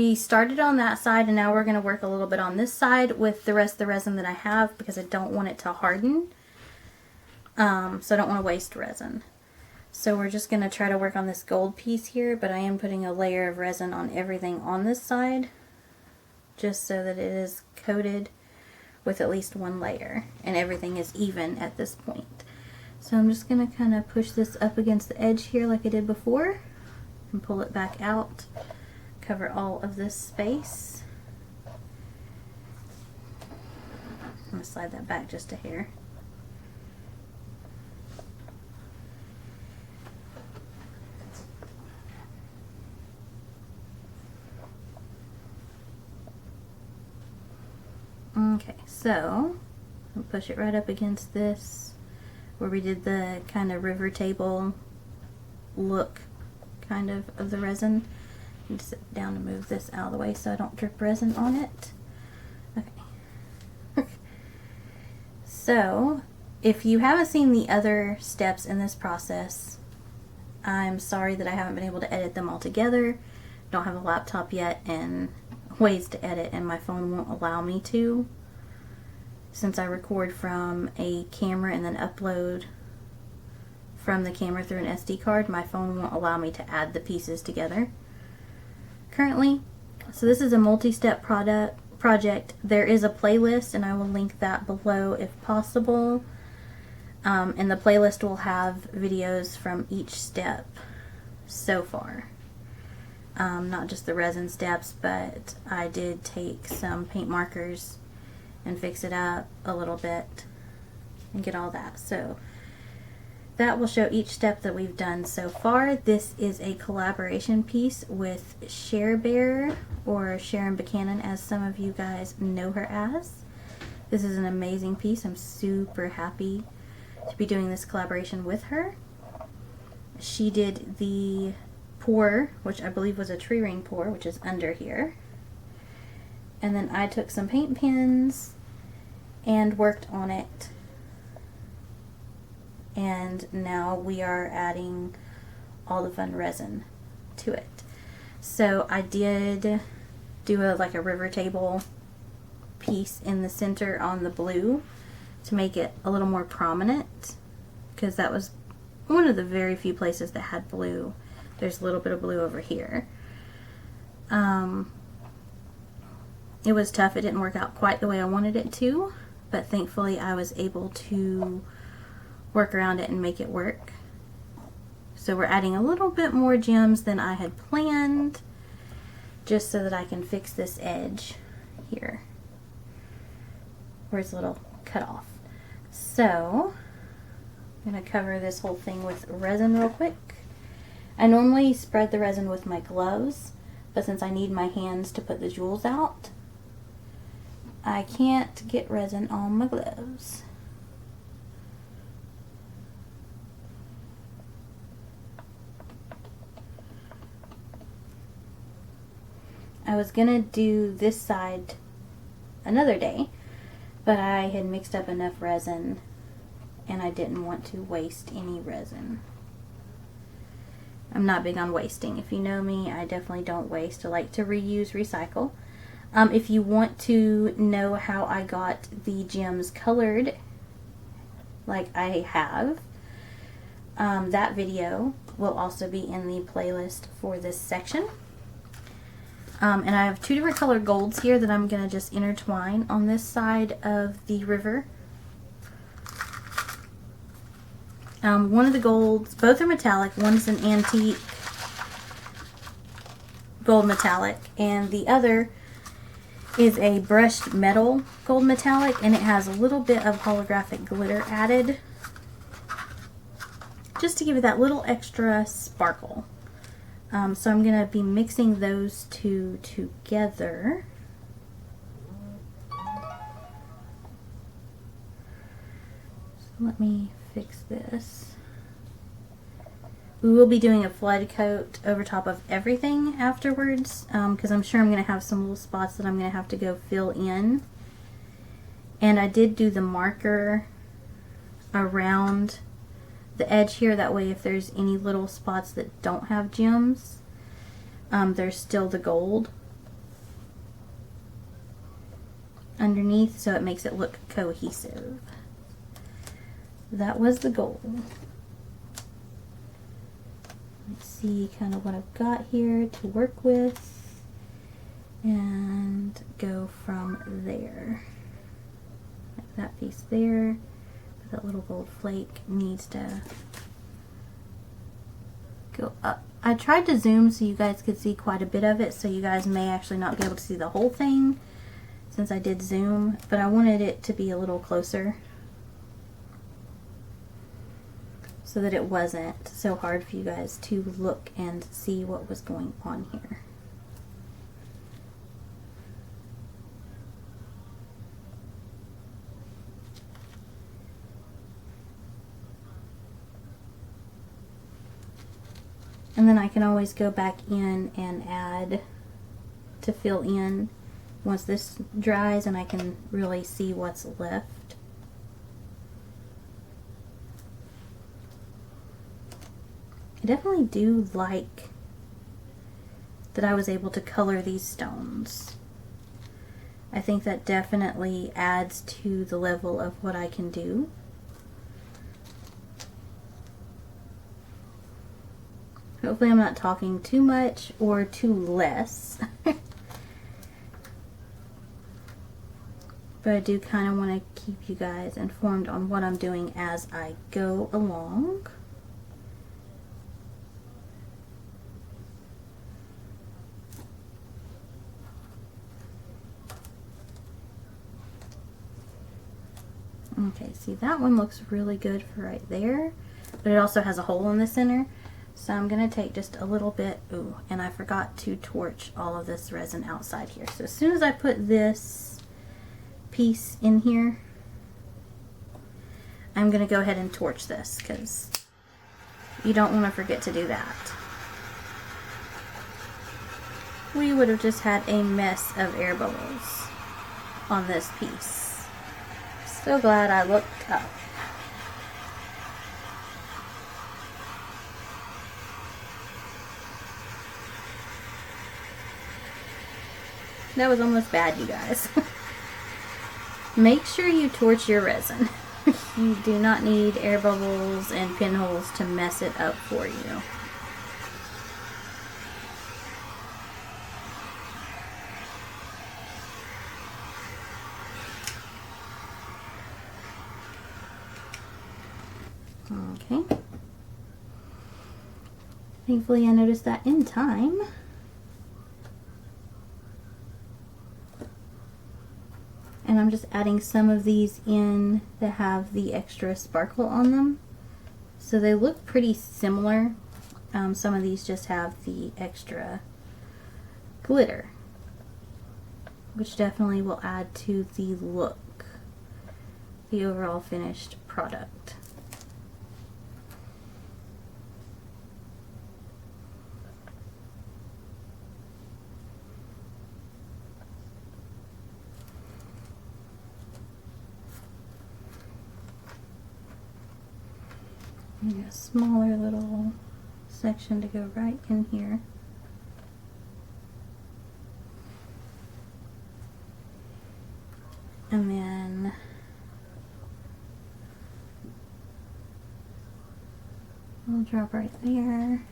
We started on that side, and now we're going to work a little bit on this side with the rest of the resin that I have, because I don't want it to harden. So I don't want to waste resin. So we're just going to try to work on this gold piece here, but I am putting a layer of resin on everything on this side, just so that it is coated with at least one layer, and everything is even at this point. So I'm just going to kind of push this up against the edge here like I did before, and pull it back out. Cover all of this space. I'm going to slide that back just a hair. Okay, so I'll push it right up against this where we did the kind of river table look kind of the resin. And sit down to move this out of the way so I don't drip resin on it. Okay. So, if you haven't seen the other steps in this process, I'm sorry that I haven't been able to edit them all together. Don't have a laptop yet and ways to edit, and my phone won't allow me to. Since I record from a camera and then upload from the camera through an SD card, my phone won't allow me to add the pieces together currently. So this is a multi-step project. There is a playlist, and I will link that below if possible. And the playlist will have videos from each step so far. Not just the resin steps, but I did take some paint markers and fix it up a little bit and get all that. So that will show each step that we've done so far. This is a collaboration piece with Cher Bear, or Sharon Buchanan as some of you guys know her as. This is an amazing piece. I'm super happy to be doing this collaboration with her. She did the pour, which I believe was a tree ring pour, which is under here. And then I took some paint pens and worked on it. And now we are adding all the fun resin to it. So I did do like a river table piece in the center on the blue to make it a little more prominent, because that was one of the very few places that had blue. There's a little bit of blue over here. It was tough. It didn't work out quite the way I wanted it to, but thankfully I was able to work around it and make it work. So we're adding a little bit more gems than I had planned, just so that I can fix this edge here where it's a little cut off. So I'm going to cover this whole thing with resin real quick. I normally spread the resin with my gloves, but since I need my hands to put the jewels out, I can't get resin on my gloves. I was gonna do this side another day, but I had mixed up enough resin and I didn't want to waste any resin. I'm not big on wasting. If you know me, I definitely don't waste. I like to reuse, recycle. If you want to know how I got the gems colored like I have, that video will also be in the playlist for this section. And I have two different colored golds here that I'm going to just intertwine on this side of the river. One of the golds, both are metallic. One's an antique gold metallic, and the other is a brushed metal gold metallic, and it has a little bit of holographic glitter added, just to give it that little extra sparkle. So I'm going to be mixing those two together. So let me fix this. We will be doing a flood coat over top of everything afterwards, because I'm sure I'm going to have some little spots that I'm going to have to go fill in. And I did do the marker around the edge here, that way if there's any little spots that don't have gems, there's still the gold underneath so it makes it look cohesive. That was the goal. Let's see kind of what I've got here to work with and go from there. Like that piece there, but that little gold flake needs to go up. I tried to zoom so you guys could see quite a bit of it, so you guys may actually not be able to see the whole thing since I did zoom, but I wanted it to be a little closer so that it wasn't so hard for you guys to look and see what was going on here. And then I can always go back in and add to fill in once this dries and I can really see what's left. I definitely do like that I was able to color these stones. I think that definitely adds to the level of what I can do. Hopefully I'm not talking too much or too less. But I do kind of want to keep you guys informed on what I'm doing as I go along. Okay, see that one looks really good for right there, but it also has a hole in the center. So I'm going to take just a little bit, ooh, and I forgot to torch all of this resin outside here. So as soon as I put this piece in here, I'm going to go ahead and torch this because you don't want to forget to do that. We would have just had a mess of air bubbles on this piece. So glad I looked up. That was almost bad, you guys. Make sure you torch your resin. You do not need air bubbles and pinholes to mess it up for you. Okay. Thankfully I noticed that in time. And I'm just adding some of these in that have the extra sparkle on them. So they look pretty similar. Some of these just have the extra glitter, which definitely will add to the look, the overall finished product. And a smaller little section to go right in here. And then we'll drop right there.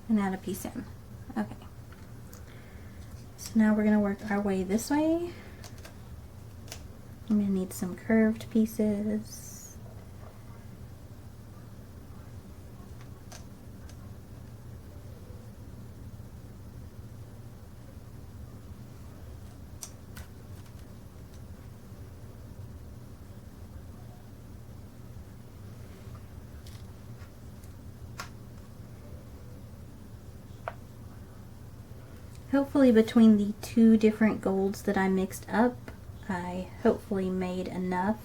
And add a piece in. Okay. So now we're going to work our way this way. I'm going to need some curved pieces. Hopefully between the two different golds that I mixed up, I hopefully made enough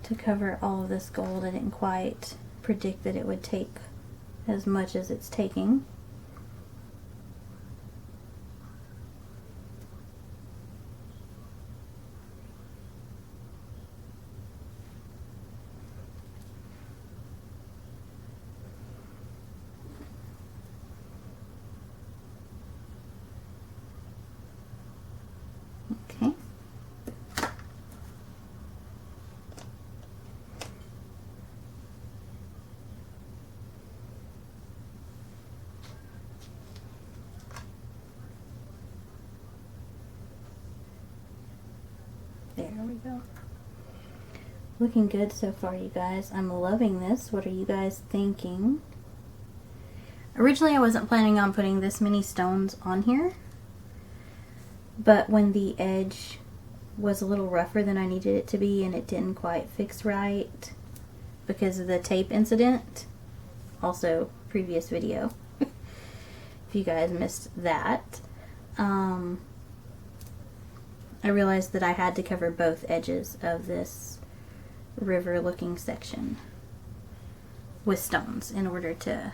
to cover all of this gold. I didn't quite predict that it would take as much as it's taking. There we go. Looking good so far, you guys. I'm loving this. What are you guys thinking? Originally, I wasn't planning on putting this many stones on here, but when the edge was a little rougher than I needed it to be and it didn't quite fix right because of the tape incident, also previous video, if you guys missed that, I realized that I had to cover both edges of this river looking section with stones in order to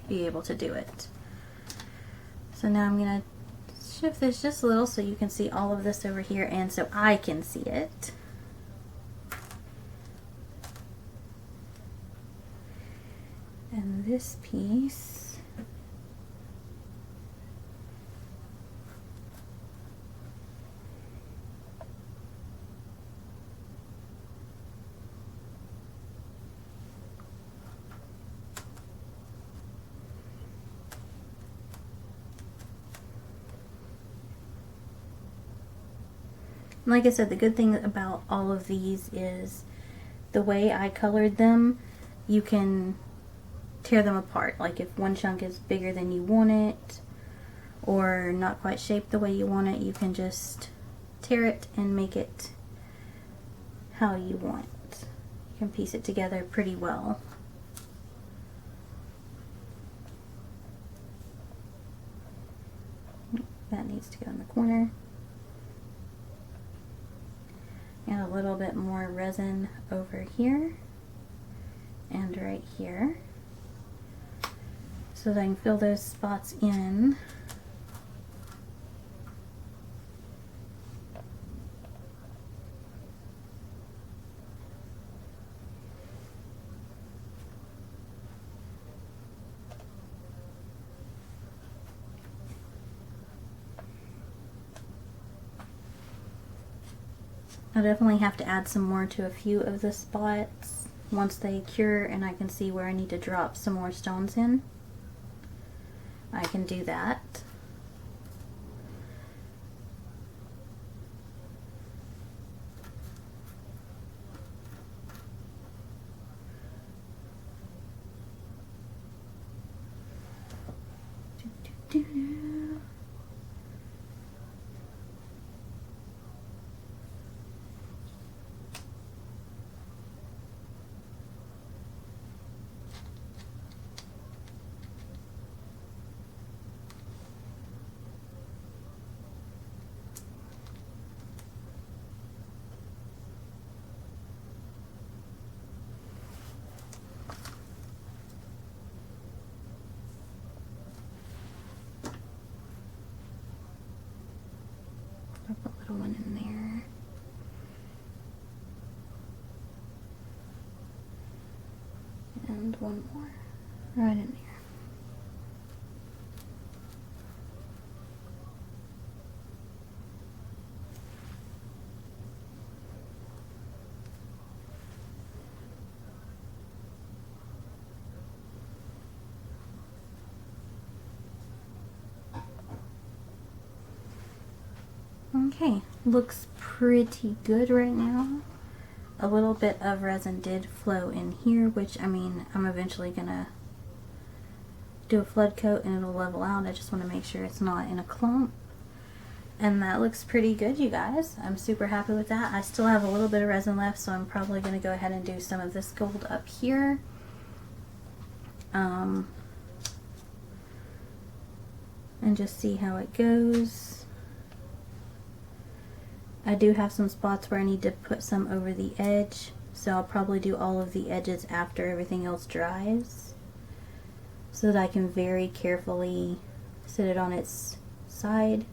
be able to do it. So now I'm going to shift this just a little so you can see all of this over here and so I can see it. And this piece, like I said, the good thing about all of these is the way I colored them, you can tear them apart. Like if one chunk is bigger than you want it or not quite shaped the way you want it, you can just tear it and make it how you want. You can piece it together pretty well. That needs to go in the corner. And a little bit more resin over here and right here so that I can fill those spots in. I'll definitely have to add some more to a few of the spots once they cure and I can see where I need to drop some more stones in. I can do that. I'll put a little one in there. And one more right in there. Okay, looks pretty good right now. A little bit of resin did flow in here, which, I mean, I'm eventually gonna do a flood coat and it'll level out. I just want to make sure it's not in a clump. And that looks pretty good, you guys. I'm super happy with that. I still have a little bit of resin left, so I'm probably gonna go ahead and do some of this gold up here. And just see how it goes. I do have some spots where I need to put some over the edge, so I'll probably do all of the edges after everything else dries so that I can very carefully set it on its side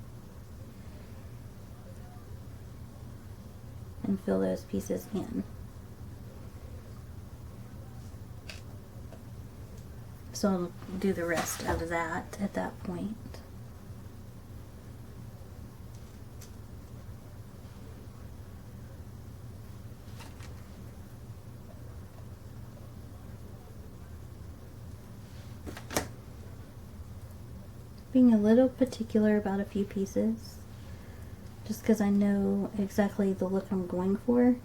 and fill those pieces in. So I'll do the rest of that at that point. Being a little particular about a few pieces just because I know exactly the look I'm going for.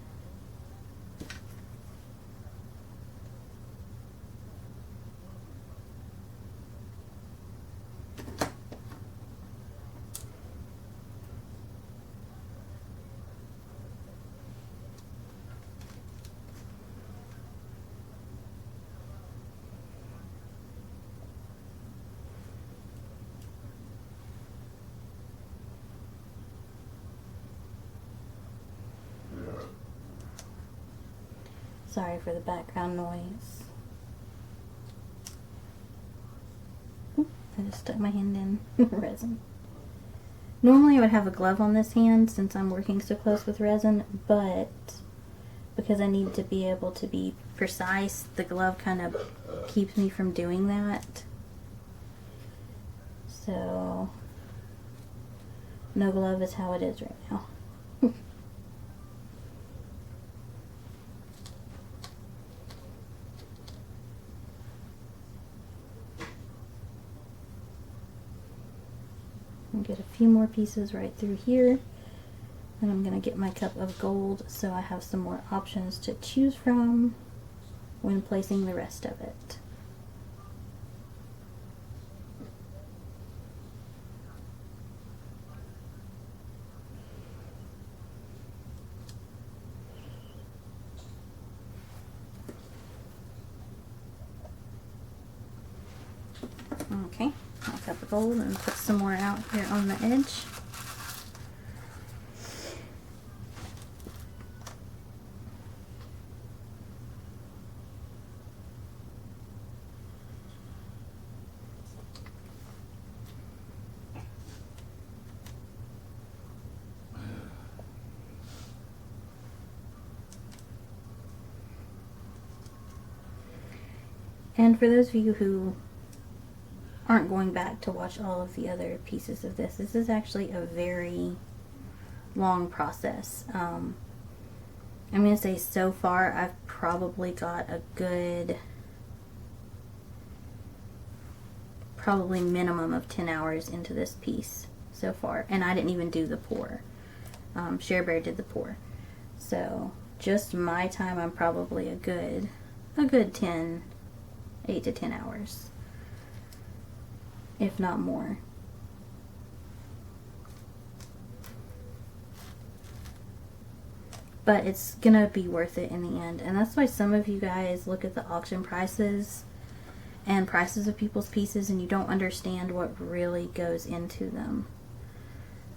Sorry for the background noise. Oop, I just stuck my hand in resin. Normally I would have a glove on this hand since I'm working so close with resin, but because I need to be able to be precise, the glove kind of keeps me from doing that. So, no glove is how it is right now. Get a few more pieces right through here, and I'm going to get my cup of gold so I have some more options to choose from when placing the rest of it. Okay, my cup of gold, and put some more out here on the edge. And for those of you who aren't going back to watch all of the other pieces of this, this is actually a very long process. I'm going to say so far I've probably got a good, probably minimum of 10 hours into this piece so far, and I didn't even do the pour. Cher Bear did the pour. So just my time, I'm probably a good 8 to 10 hours, if not more. But it's gonna be worth it in the end, and that's why some of you guys look at the auction prices and prices of people's pieces and you don't understand what really goes into them.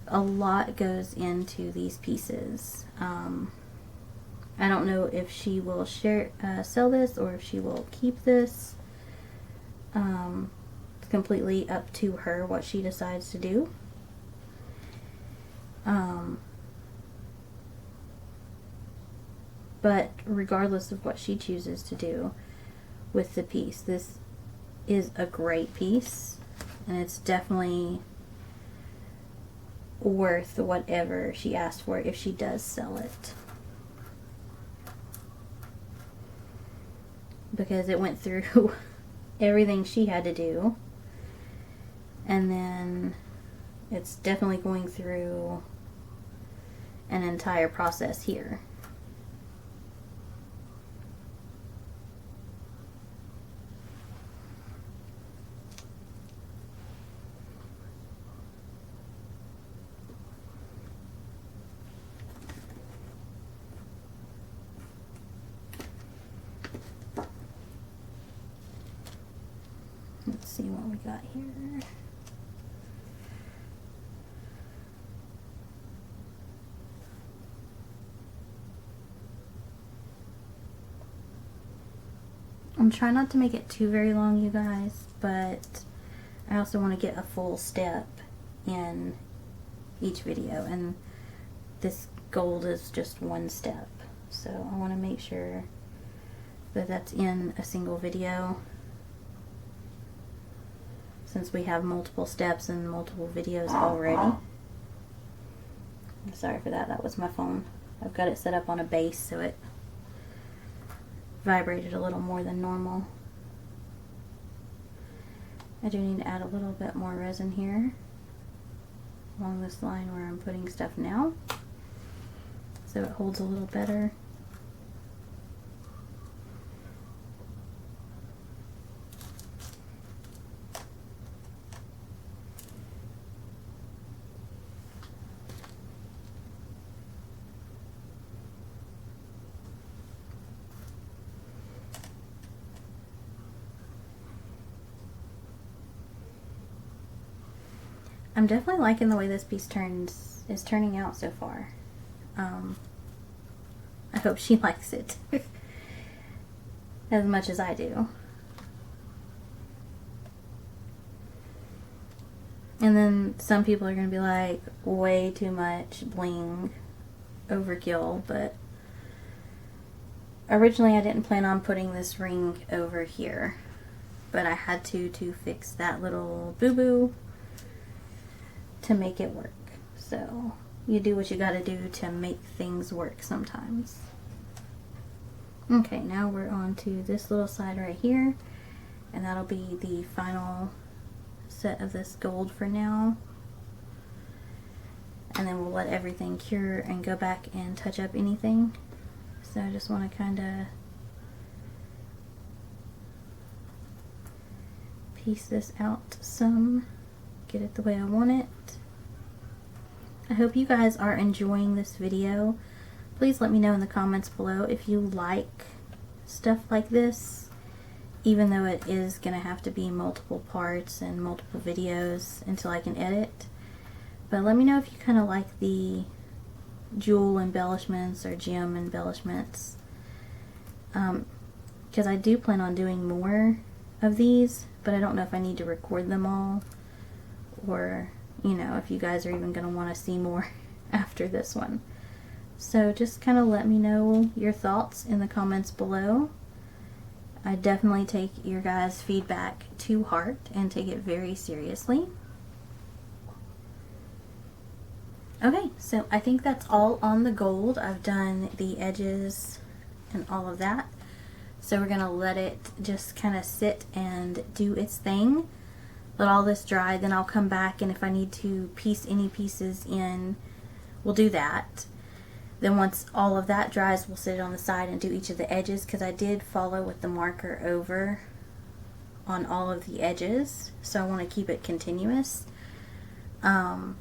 A lot goes into these pieces. I don't know if she will sell this or if she will keep this. It's completely up to her what she decides to do. But regardless of what she chooses to do with the piece, this is a great piece, and it's definitely worth whatever she asked for if she does sell it. Because it went through everything she had to do, and then it's definitely going through an entire process here. Let's see what we got here. I'm trying not to make it too very long, you guys, but I also want to get a full step in each video, and this gold is just one step, so I want to make sure that that's in a single video, since we have multiple steps and multiple videos already. I'm sorry for that, that was my phone. I've got it set up on a base so it vibrated a little more than normal. I do need to add a little bit more resin here. along this line where I'm putting stuff now, so it holds a little better. I'm definitely liking the way this piece is turning out so far. I hope she likes it as much as I do. And then some people are going to be like, way too much bling, overkill, but originally I didn't plan on putting this ring over here, but I had to fix that little boo-boo to make it work. So you do what you gotta do to make things work sometimes. Okay, now we're on to this little side right here, and that'll be the final set of this gold for now. And then we'll let everything cure and go back and touch up anything. So I just want to kind of piece this out some, get it the way I want it. I hope you guys are enjoying this video. Please let me know in the comments below if you like stuff like this, even though it is going to have to be multiple parts and multiple videos until I can edit. But let me know if you kind of like the jewel embellishments or gem embellishments, because I do plan on doing more of these, but I don't know if I need to record them all, or you know, if you guys are even going to want to see more after this one. So just kind of let me know your thoughts in the comments below. I definitely take your guys' feedback to heart and take it very seriously. Okay, so I think that's all on the gold. I've done the edges and all of that. So we're going to let it just kind of sit and do its thing. Let all this dry, then I'll come back, and if I need to piece any pieces in, we'll do that. Then once all of that dries, we'll sit it on the side and do each of the edges, because I did follow with the marker over on all of the edges, so I want to keep it continuous. And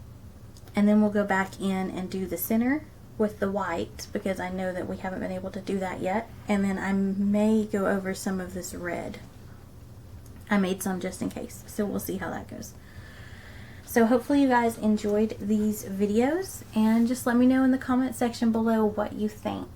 then we'll go back in and do the center with the white, because I know that we haven't been able to do that yet. And then I may go over some of this red. I made some just in case, so we'll see how that goes. So hopefully you guys enjoyed these videos, and just let me know in the comment section below what you think.